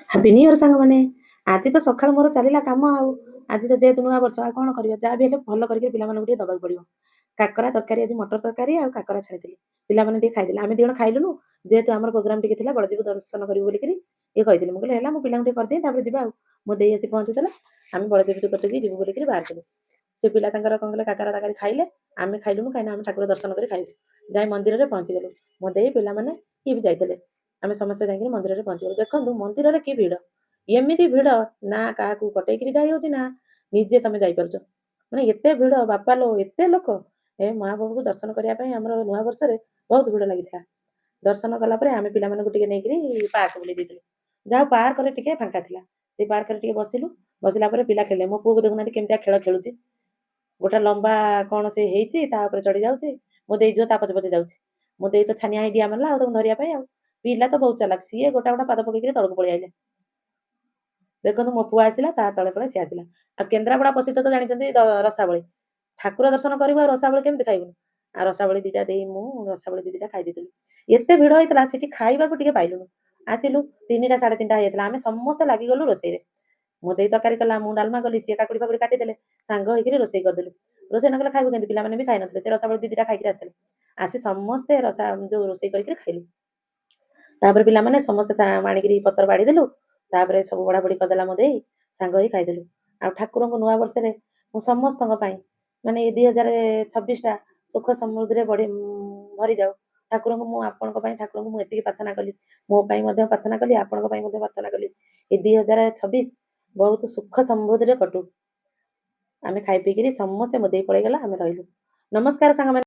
Happy new year ସାଙ୍ଗମାନେ। ଆଜି ତ ସକାଳୁ ମୋର ଚାଲିଲା କାମ ଆଉ। ଆଜି ତ ଯେହେତୁ ନୂଆ ବର୍ଷ ଆଉ କ'ଣ କରିବା, ଯାହା ବି ହେଲେ ଭଲ କରିକି ପିଲାମାନଙ୍କୁ ଟିକେ ଦବାକୁ ପଡ଼ିବ। କାକରା ତରକାରୀ, ଆଜି ମଟର ତରକାରୀ ଆଉ କାକରା ଛାଣିଥିଲି। ପିଲାମାନେ ଟିକେ ଖାଇଦେଲେ, ଆମେ 2 ଜଣ ଖାଇଲୁନୁ। ଯେହେତୁ ଆମର ପ୍ରୋଗ୍ରାମ ଟିକେ ଥିଲା ବଳଦେବ ଦର୍ଶନ କରିବୁ ବୋଲିକିରି ଇଏ କହିଥିଲେ। ମୁଁ କହିଲି ହେଲା, ମୁଁ ପିଲାଙ୍କୁ ଟିକେ କରିଦିଏ ତାପରେ ଯିବା ଆଉ। ମୋ ଦେଇ ଆସି ପହଞ୍ଚିଥିଲା, ଆମେ ବଳଦେବ କତିକି ଯିବୁ ବୋଲିକିରି ବାହାରିଥିଲୁ। ସେ ପିଲା ତାଙ୍କର କ'ଣ କଲେ, କାକରା ତରକାରୀ ଖାଇଲେ, ଆମେ ଖାଇଲୁନୁ କାହିଁକିନା ଆମେ ଠାକୁର ଦର୍ଶନ କରି ଖାଇବୁ। ଯାଇ ମନ୍ଦିରରେ ପହଞ୍ଚିଗଲୁ। ମୋ ଦେଇ, ପିଲାମାନେ ଇଏ ବି ଯାଇଥିଲେ। ଆମେ ସମସ୍ତେ ଯାଇକିରି ମନ୍ଦିରରେ ପହଞ୍ଚିଗଲୁ। ଦେଖନ୍ତୁ ମନ୍ଦିରରେ କି ଭିଡ଼! ଏମିତି ଭିଡ଼, ନା କାହାକୁ କଟେଇକିରି ଯାଇ ହଉଛି ନା ନିଜେ ତମେ ଯାଇପାରୁଛ। ମାନେ ଏତେ ଭିଡ଼ ବାପା ଲୋ, ଏତେ ଲୋକ! ଏ ମହାପ୍ରଭୁଙ୍କୁ ଦର୍ଶନ କରିବା ପାଇଁ ଆମର ନୂଆ ବର୍ଷରେ ବହୁତ ଭିଡ଼ ଲାଗିଥିଲା। ଦର୍ଶନ କଲା ପରେ ଆମେ ପିଲାମାନଙ୍କୁ ଟିକେ ନେଇକିରି ପାର୍କ ବୁଲେଇ ଦେଇଥିଲୁ। ଯାହା ହଉ ପାର୍କରେ ଟିକେ ଫାଙ୍କା ଥିଲା। ସେଇ ପାର୍କରେ ଟିକେ ବସିଲୁ। ବସିଲା ପରେ ପିଲା ଖେଳିଲେ। ମୋ ପୁଅକୁ ଦେଖୁନାହାନ୍ତି କେମିତିଆ ଖେଳ ଖେଳୁଛି। ଗୋଟେ ଲମ୍ବା କ'ଣ ସେ ହେଇଛି, ତା ଉପରେ ଚଢି ଯାଉଛି। ମୋ ଦେଇ ଝିଅ ତା ପଛେ ପଛେ ଯାଉଛି। ମୋ ଦେଇ ତ ଛାନିଆ ହେଇ ଡିଆ ମାରିଲା ଆଉ ତାକୁ ଧରିବା ପାଇଁ ଆଉ। ପିଲା ତ ବହୁତ ଚାଲାକ, ସିଏ ଗୋଟା ଗୋଟା ପାଦ ପକେଇକିରି ତଳକୁ ପଳେଇ ଆଇଲେ। ଦେଖନ୍ତୁ ମୋ ପୁଅ ଆସିଲା, ତା ତଳେ ତଳେ ସିଏ ଆସିଲା। ଆଉ କେନ୍ଦ୍ରାପଡ଼ା ପ୍ରସିଦ୍ଧ ତ ଜାଣିଛନ୍ତି ରସାବଳି। ଠାକୁର ଦର୍ଶନ କରିବୁ ଆଉ ରସାବଳି କେମିତି ଖାଇବୁନି? ଆଉ ରସାବଳି ଦିଟା ଦେଇ ମୁଁ ରସାବଳି ଦିଟା ଖାଇ ଦେଇଥିଲୁ। ଏତେ ଭିଡ଼ ହେଇଥିଲା ସେଠି ଖାଇବାକୁ ଟିକେ ପାଇଲୁନୁ। ଆସିଲୁ 3ଟା 3:30 ହେଇଯାଇଥିଲା। ଆମେ ସମସ୍ତେ ଲାଗିଗଲୁ ରୋଷେଇରେ। ମୋ ଦେଇ ତରକାରୀ କଲା, ମୁଁ ଡାଲମା କଲି, ସିଏ କାକୁଡ଼ି ଫାକୁଡ଼ି କାଟିଦେଲେ। ସାଙ୍ଗ ହେଇକିରି ରୋଷେଇ କରିଦେଲୁ। ରୋଷେଇ ନ କଲେ ଖାଇବୁ କେମିତି? ପିଲାମାନେ ବି ଖାଇନଥିଲେ। ସେ ରସାବଳି ଦିଟା ଖାଇକିରି ଆସିଥିଲେ। ଆସି ସମସ୍ତେ ଯୋଉ ରୋଷେଇ କରିକିରି ଖାଇଲୁ। ତାପରେ ପିଲାମାନେ ସମସ୍ତେ ଆଣିକିରି ପତ୍ର ବାଢ଼ି ଦେଲୁ। ତାପରେ ସବୁ ବଢ଼ାବଢ଼ି କରିଦେଲା ମୋ ଦେଇ, ସାଙ୍ଗ ହେଇ ଖାଇଦେଲୁ। ଆଉ ଠାକୁରଙ୍କୁ ନୂଆ ବର୍ଷରେ ମୁଁ ସମସ୍ତଙ୍କ ପାଇଁ, ମାନେ ଏ 2026ଟା ସୁଖ ସମୃଦ୍ଧିରେ ଭରିଯାଉ। ଠାକୁରଙ୍କୁ ମୁଁ ଆପଣଙ୍କ ପାଇଁ ଠାକୁରଙ୍କୁ ମୁଁ ଏତିକି ପ୍ରାର୍ଥନା କଲି। ମୋ ପାଇଁ ମଧ୍ୟ ପ୍ରାର୍ଥନା କଲି, ଆପଣଙ୍କ ପାଇଁ ମଧ୍ୟ ପ୍ରାର୍ଥନା କଲି। ଏ 2026 ବହୁତ ସୁଖ ସମୃଦ୍ଧିରେ କଟୁ। ଆମେ ଖାଇ ପିଇକିରି ସମସ୍ତେ ମୋ ଦେଇ ପଳେଇଗଲା, ଆମେ ରହିଲୁ। ନମସ୍କାର ସାଙ୍ଗମାନେ।